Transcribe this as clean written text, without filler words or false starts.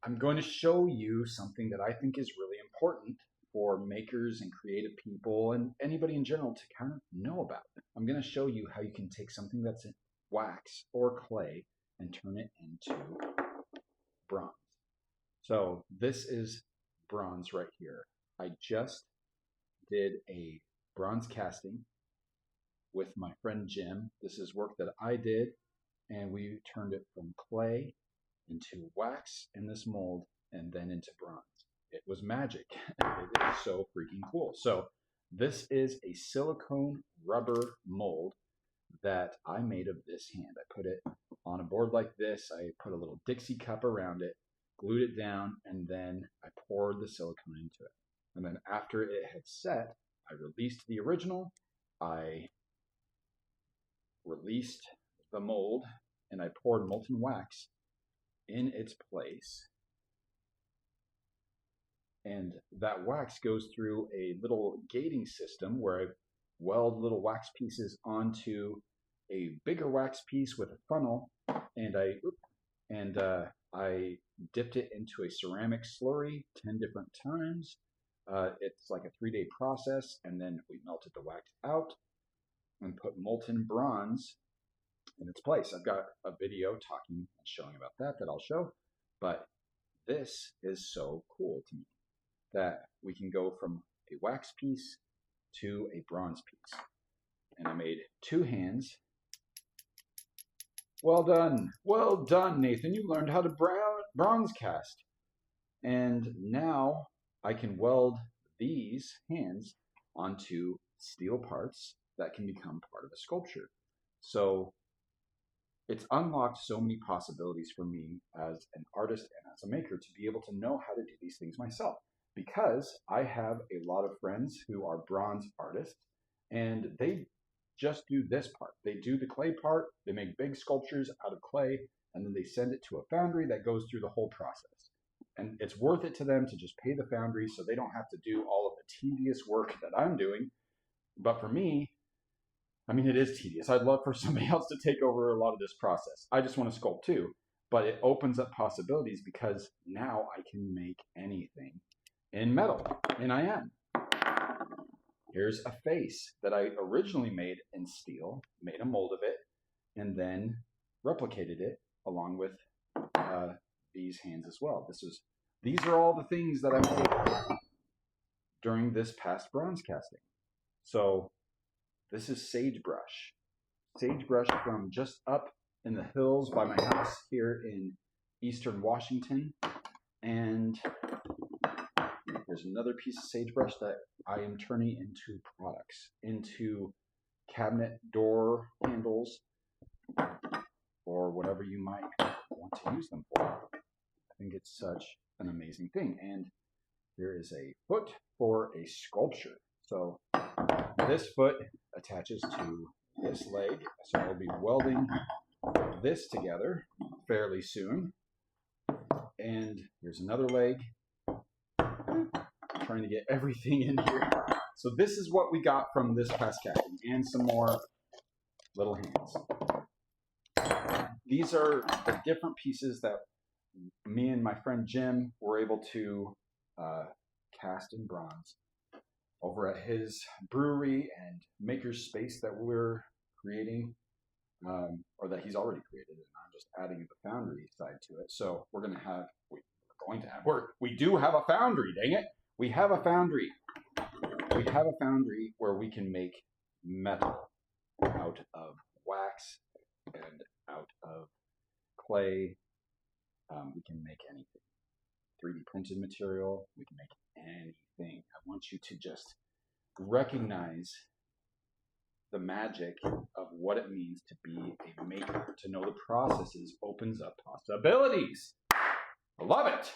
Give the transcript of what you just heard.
I'm going to show you something that I think is really important for makers and creative people and anybody in general to kind of know about. I'm going to show you how you can take something that's in wax or clay and turn it into bronze. So this is bronze right here. I just did a bronze casting with my friend Jim. This is work that I did, and we turned it from clay into wax in this mold and then into bronze. It was magic. It is so freaking cool. So this is a silicone rubber mold that I made of this hand. I put it on a board like this. I put a little Dixie cup around it, glued it down, and then I poured the silicone into it. And then after it had set, I released the original. I released the mold, and I poured molten wax in its place. And that wax goes through a little gating system where I weld little wax pieces onto a bigger wax piece with a funnel, and I dipped it into a ceramic slurry 10 different times. It's like a 3-day process, and then we melted the wax out and put molten bronze in its place. I've got a video talking and showing about that I'll show, but this is so cool to me that we can go from a wax piece to a bronze piece. And I made 2 hands. Well done, Nathan. You learned how to bronze cast. And now I can weld these hands onto steel parts that can become part of a sculpture. So it's unlocked so many possibilities for me as an artist and as a maker to be able to know how to do these things myself, because I have a lot of friends who are bronze artists, and they just do this part. They do the clay part, they make big sculptures out of clay, and then they send it to a foundry that goes through the whole process. And it's worth it to them to just pay the foundry so they don't have to do all of the tedious work that I'm doing. But for me, I mean, it is tedious. I'd love for somebody else to take over a lot of this process. I just want to sculpt too, but it opens up possibilities because now I can make anything in metal, and I am. Here's a face that I originally made in steel, made a mold of it, and then replicated it along with these hands as well. These are all the things that I made during this past bronze casting. So this is sagebrush. Sagebrush from just up in the hills by my house here in eastern Washington. And there's another piece of sagebrush that I am turning into products, into cabinet door handles, or whatever you might want to use them for. I think it's such an amazing thing. And here is a foot for a sculpture. So this foot attaches to this leg, so I'll be welding this together fairly soon. And here's another leg. I'm trying to get everything in here. So this is what we got from this past casting, and some more little hands. These are the different pieces that me and my friend Jim were able to cast in bronze over at his brewery and makerspace that we're creating, or that he's already created, and I'm just adding the foundry side to it. So we do have a foundry, dang it. We have a foundry. We have a foundry where we can make metal out of wax and out of clay. We can make anything. 3D printed material, we can make anything. I want you to just recognize the magic of what it means to be a maker. To know the processes opens up possibilities. I love it.